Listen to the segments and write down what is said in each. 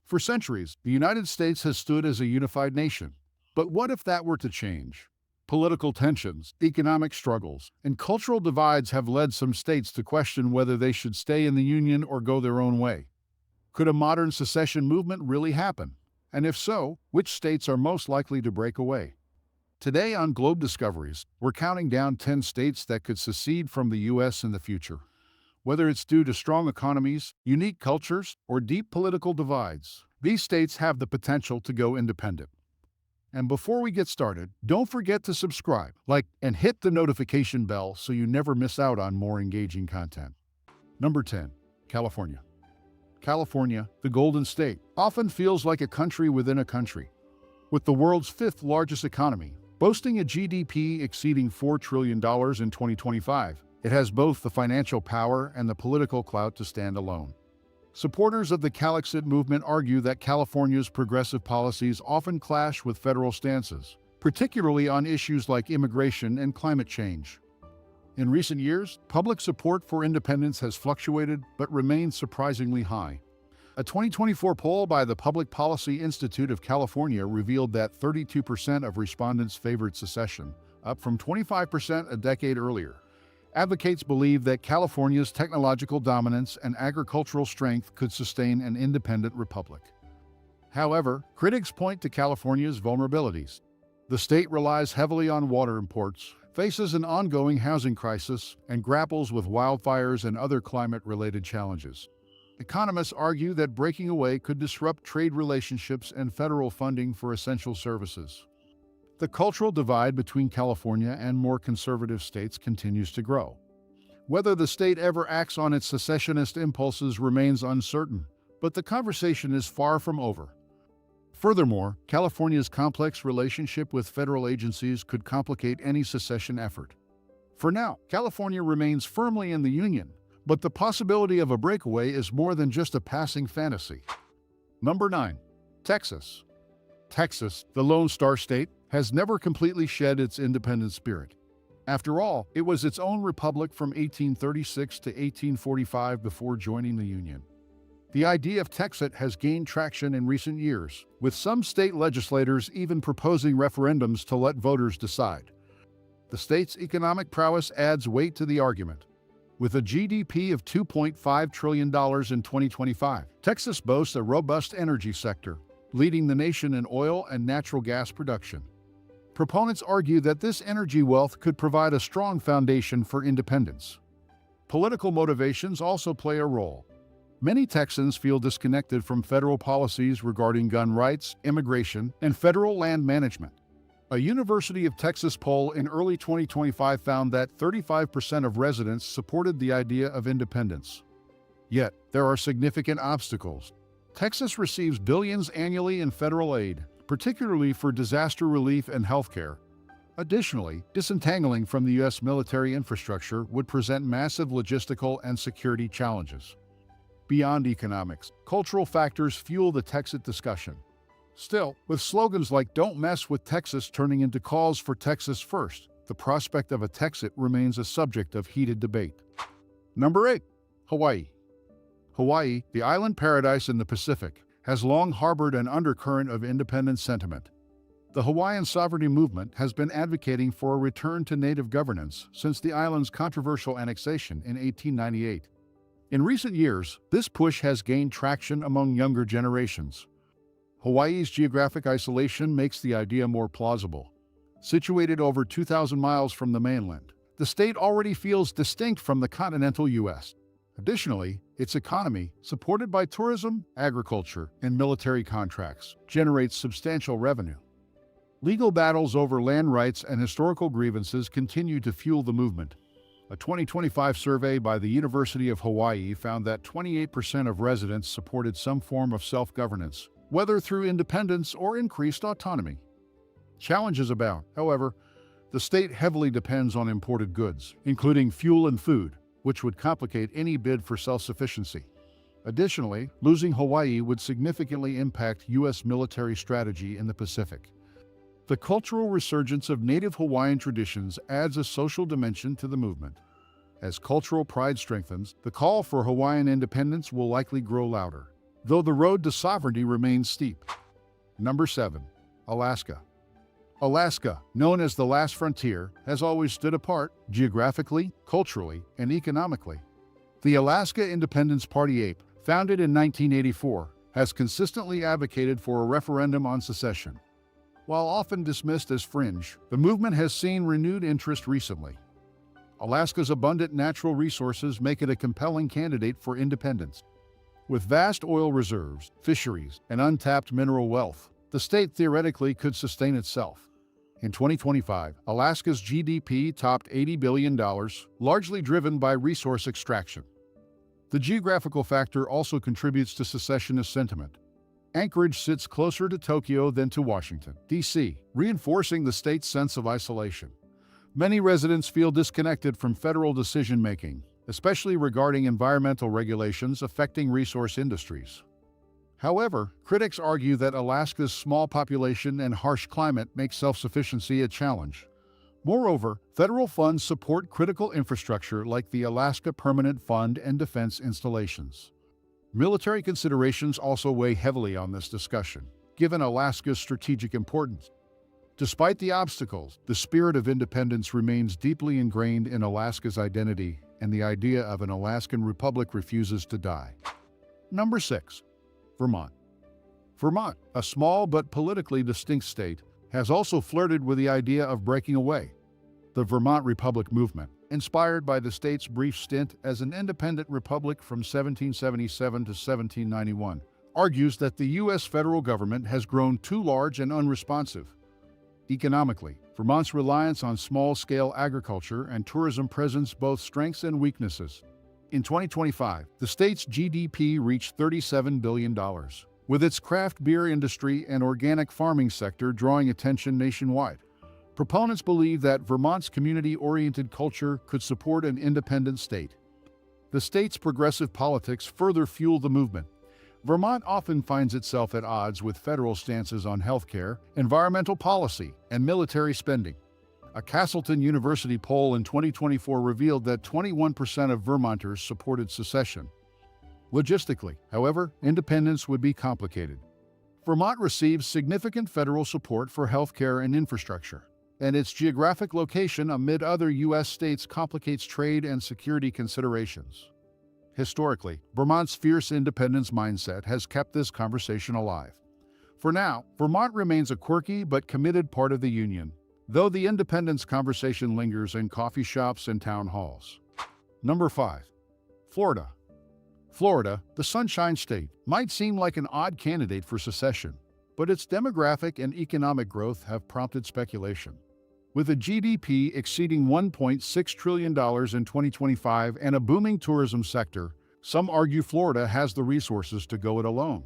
For centuries, the United States has stood as a unified nation. But what if that were to change? Political tensions, economic struggles, and cultural divides have led some states to question whether they should stay in the Union or go their own way. Could a modern secession movement really happen? And if so, which states are most likely to break away? Today on Globe Discoveries, we're counting down 10 states that could secede from the U.S. in the future. Whether it's due to strong economies, unique cultures, or deep political divides, these states have the potential to go independent. And before we get started, don't forget to subscribe, like, and hit the notification bell so you never miss out on more engaging content. Number 10. California. California, the Golden State, often feels like a country within a country. With the world's fifth largest economy, boasting a GDP exceeding $4 trillion in 2025, it has both the financial power and the political clout to stand alone. Supporters of the Calexit movement argue that California's progressive policies often clash with federal stances, particularly on issues like immigration and climate change. In recent years, public support for independence has fluctuated but remains surprisingly high. A 2024 poll by the Public Policy Institute of California revealed that 32% of respondents favored secession, up from 25% a decade earlier. Advocates believe that California's technological dominance and agricultural strength could sustain an independent republic. However, critics point to California's vulnerabilities. The state relies heavily on water imports, faces an ongoing housing crisis, and grapples with wildfires and other climate-related challenges. Economists argue that breaking away could disrupt trade relationships and federal funding for essential services. The cultural divide between California and more conservative states continues to grow. Whether the state ever acts on its secessionist impulses remains uncertain, but the conversation is far from over. Furthermore, California's complex relationship with federal agencies could complicate any secession effort. For now, California remains firmly in the Union, but the possibility of a breakaway is more than just a passing fantasy. Number 9. Texas. Texas, the Lone Star State, has never completely shed its independent spirit. After all, it was its own republic from 1836 to 1845 before joining the Union. The idea of Texas has gained traction in recent years, with some state legislators even proposing referendums to let voters decide. The state's economic prowess adds weight to the argument. With a GDP of $2.5 trillion in 2025, Texas boasts a robust energy sector, leading the nation in oil and natural gas production. Proponents argue that this energy wealth could provide a strong foundation for independence. Political motivations also play a role. Many Texans feel disconnected from federal policies regarding gun rights, immigration, and federal land management. A University of Texas poll in early 2025 found that 35% of residents supported the idea of independence. Yet, there are significant obstacles. Texas receives billions annually in federal aid, particularly for disaster relief and healthcare. Additionally, disentangling from the U.S. military infrastructure would present massive logistical and security challenges. Beyond economics, cultural factors fuel the Texas discussion. Still, with slogans like "Don't mess with Texas" turning into calls for Texas first, the prospect of a Texas remains a subject of heated debate. Number 8. Hawaii. Hawaii, the island paradise in the Pacific, has long harbored an undercurrent of independence sentiment. The Hawaiian sovereignty movement has been advocating for a return to native governance since the island's controversial annexation in 1898. In recent years, this push has gained traction among younger generations. Hawaii's geographic isolation makes the idea more plausible. Situated over 2,000 miles from the mainland, the state already feels distinct from the continental U.S. Additionally, its economy, supported by tourism, agriculture, and military contracts, generates substantial revenue. Legal battles over land rights and historical grievances continue to fuel the movement. A 2025 survey by the University of Hawaii found that 28% of residents supported some form of self-governance, whether through independence or increased autonomy. Challenges abound, however. The state heavily depends on imported goods, including fuel and food, which would complicate any bid for self-sufficiency. Additionally, losing Hawaii would significantly impact U.S. military strategy in the Pacific. The cultural resurgence of native Hawaiian traditions adds a social dimension to the movement. As cultural pride strengthens, the call for Hawaiian independence will likely grow louder. though the road to sovereignty remains steep. Number 7. Alaska. Alaska, known as the last frontier, has always stood apart geographically, culturally, and economically. The Alaska Independence Party (APE), founded in 1984, has consistently advocated for a referendum on secession. While often dismissed as fringe, the movement has seen renewed interest recently. Alaska's abundant natural resources make it a compelling candidate for independence. With vast oil reserves, fisheries, and untapped mineral wealth, the state theoretically could sustain itself. In 2025, Alaska's GDP topped $80 billion, largely driven by resource extraction. The geographical factor also contributes to secessionist sentiment. Anchorage sits closer to Tokyo than to Washington, D.C., reinforcing the state's sense of isolation. Many residents feel disconnected from federal decision-making, especially regarding environmental regulations affecting resource industries. However, critics argue that Alaska's small population and harsh climate make self-sufficiency a challenge. Moreover, federal funds support critical infrastructure like the Alaska Permanent Fund and defense installations. Military considerations also weigh heavily on this discussion, given Alaska's strategic importance. Despite the obstacles, the spirit of independence remains deeply ingrained in Alaska's identity, and the idea of an Alaskan republic refuses to die. Number 6. Vermont. Vermont, a small but politically distinct state, has also flirted with the idea of breaking away. The Vermont Republic movement, inspired by the state's brief stint as an independent republic from 1777 to 1791, argues that the U.S. federal government has grown too large and unresponsive. Economically, Vermont's reliance on small-scale agriculture and tourism presents both strengths and weaknesses. In 2025, the state's GDP reached $37 billion, with its craft beer industry and organic farming sector drawing attention nationwide. Proponents believe that Vermont's community-oriented culture could support an independent state. The state's progressive politics further fuel the movement. Vermont often finds itself at odds with federal stances on healthcare, environmental policy, and military spending. A Castleton University poll in 2024 revealed that 21% of Vermonters supported secession. Logistically, however, independence would be complicated. Vermont receives significant federal support for healthcare and infrastructure, and its geographic location amid other U.S. states complicates trade and security considerations. Historically, Vermont's fierce independence mindset has kept this conversation alive. For now, Vermont remains a quirky but committed part of the Union, though the independence conversation lingers in coffee shops and town halls. Number 5. Florida. Florida, the Sunshine State, might seem like an odd candidate for secession, but its demographic and economic growth have prompted speculation. With a GDP exceeding $1.6 trillion in 2025 and a booming tourism sector, some argue Florida has the resources to go it alone.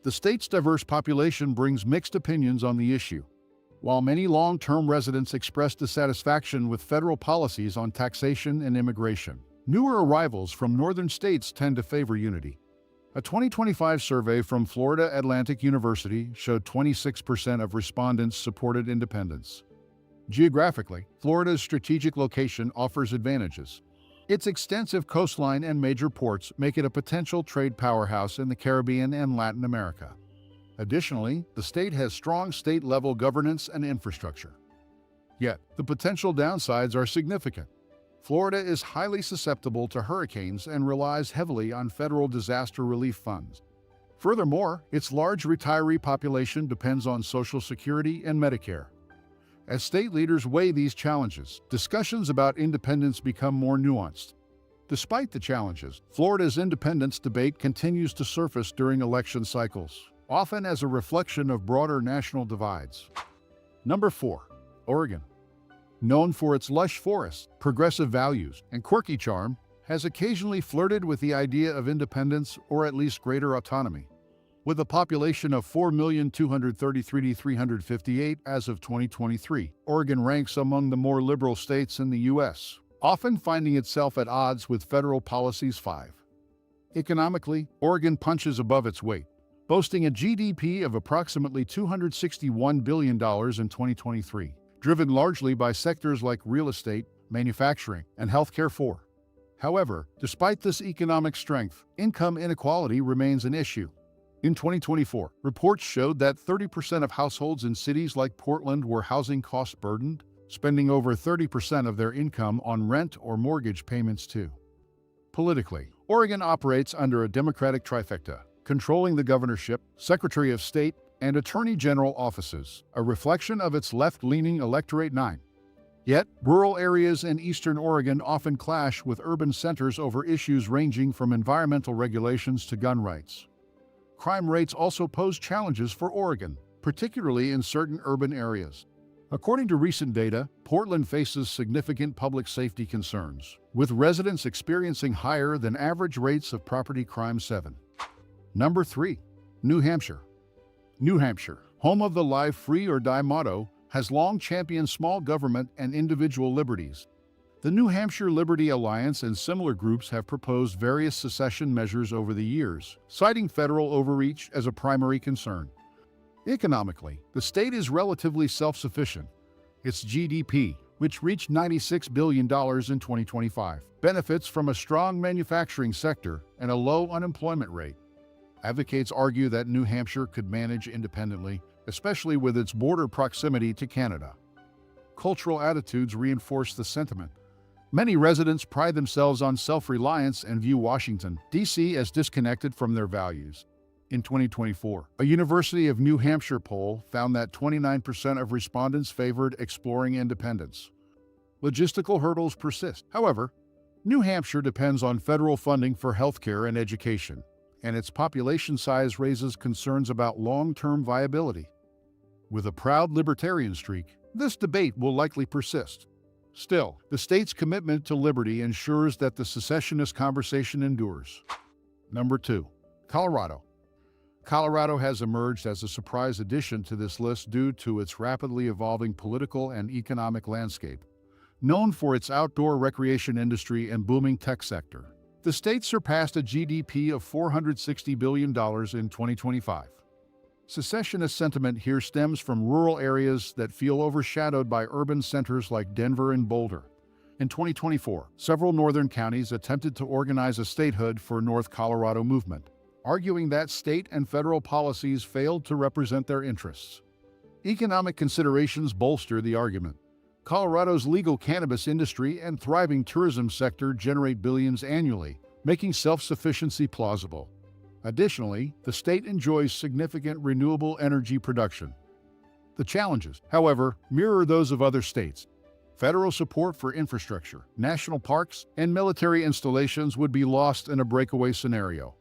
The state's diverse population brings mixed opinions on the issue. While many long-term residents express dissatisfaction with federal policies on taxation and immigration, newer arrivals from northern states tend to favor unity. A 2025 survey from Florida Atlantic University showed 26% of respondents supported independence. Geographically, Florida's strategic location offers advantages. Its extensive coastline and major ports make it a potential trade powerhouse in the Caribbean and Latin America. Additionally, the state has strong state-level governance and infrastructure. Yet, the potential downsides are significant. Florida is highly susceptible to hurricanes and relies heavily on federal disaster relief funds. Furthermore, its large retiree population depends on Social Security and Medicare. As state leaders weigh these challenges, discussions about independence become more nuanced. Despite the challenges, Florida's independence debate continues to surface during election cycles, often as a reflection of broader national divides. Number 4. Oregon. Known for its lush forests, progressive values, and quirky charm, has occasionally flirted with the idea of independence or at least greater autonomy. With a population of 4,233,358 as of 2023, Oregon ranks among the more liberal states in the U.S., often finding itself at odds with federal policies. 5. Economically, Oregon punches above its weight, boasting a GDP of approximately $261 billion in 2023, driven largely by sectors like real estate, manufacturing, and healthcare. 4. However, despite this economic strength, income inequality remains an issue. In 2024, reports showed that 30% of households in cities like Portland were housing cost burdened, spending over 30% of their income on rent or mortgage payments too. Politically, Oregon operates under a Democratic trifecta, controlling the governorship, Secretary of State, and Attorney General offices, a reflection of its left-leaning electorate 9. Yet, rural areas in eastern Oregon often clash with urban centers over issues ranging from environmental regulations to gun rights. Crime rates also pose challenges for Oregon, particularly in certain urban areas. According to recent data, Portland faces significant public safety concerns, with residents experiencing higher than average rates of property crime. 7. Number 3. New Hampshire. New Hampshire, home of the Live Free or Die motto, has long championed small government and individual liberties. The New Hampshire Liberty Alliance and similar groups have proposed various secession measures over the years, citing federal overreach as a primary concern. Economically, the state is relatively self-sufficient. Its GDP, which reached $96 billion in 2025, benefits from a strong manufacturing sector and a low unemployment rate. Advocates argue that New Hampshire could manage independently, especially with its border proximity to Canada. Cultural attitudes reinforce the sentiment. Many residents pride themselves on self-reliance and view Washington, D.C. as disconnected from their values. In 2024, a University of New Hampshire poll found that 29% of respondents favored exploring independence. Logistical hurdles persist. However, New Hampshire depends on federal funding for healthcare and education, and its population size raises concerns about long-term viability. With a proud libertarian streak, this debate will likely persist. Still, the state's commitment to liberty ensures that the secessionist conversation endures. Number 2. Colorado. Colorado has emerged as a surprise addition to this list due to its rapidly evolving political and economic landscape. Known for its outdoor recreation industry and booming tech sector, the state surpassed a GDP of $460 billion in 2025. Secessionist sentiment here stems from rural areas that feel overshadowed by urban centers like Denver and Boulder. In 2024, several northern counties attempted to organize a statehood for North Colorado movement, arguing that state and federal policies failed to represent their interests. Economic considerations bolster the argument. Colorado's legal cannabis industry and thriving tourism sector generate billions annually, making self-sufficiency plausible. Additionally, the state enjoys significant renewable energy production. The challenges, however, mirror those of other states. Federal support for infrastructure, national parks, and military installations would be lost in a breakaway scenario.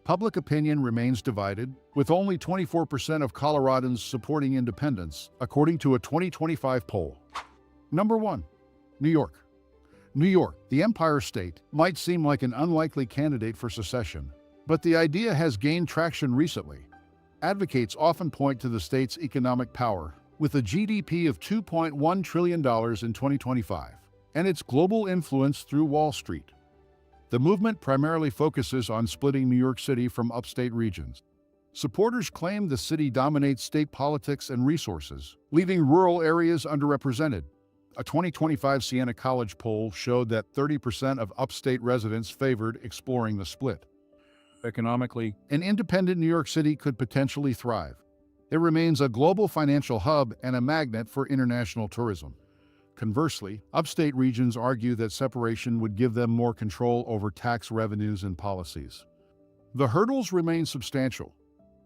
Public opinion remains divided, with only 24% of Coloradans supporting independence, according to a 2025 poll. Number 1. New York. New York, the Empire State, might seem like an unlikely candidate for secession, but the idea has gained traction recently. Advocates often point to the state's economic power, with a GDP of $2.1 trillion in 2025, and its global influence through Wall Street. The movement primarily focuses on splitting New York City from upstate regions. Supporters claim the city dominates state politics and resources, leaving rural areas underrepresented. A 2025 Siena College poll showed that 30% of upstate residents favored exploring the split. Economically, an independent New York City could potentially thrive. It remains a global financial hub and a magnet for international tourism. Conversely, upstate regions argue that separation would give them more control over tax revenues and policies. The hurdles remain substantial.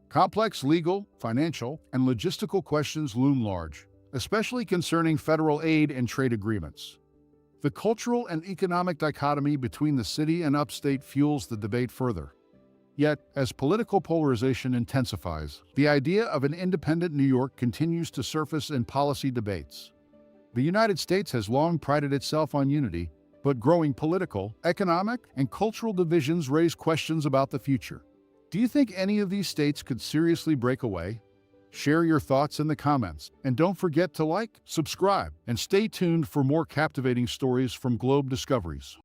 Complex legal, financial, and logistical questions loom large, especially concerning federal aid and trade agreements. The cultural and economic dichotomy between the city and upstate fuels the debate further. Yet, as political polarization intensifies, the idea of an independent New York continues to surface in policy debates. The United States has long prided itself on unity, but growing political, economic, and cultural divisions raise questions about the future. Do you think any of these states could seriously break away? Share your thoughts in the comments, and don't forget to like, subscribe, and stay tuned for more captivating stories from Globe Discoveries.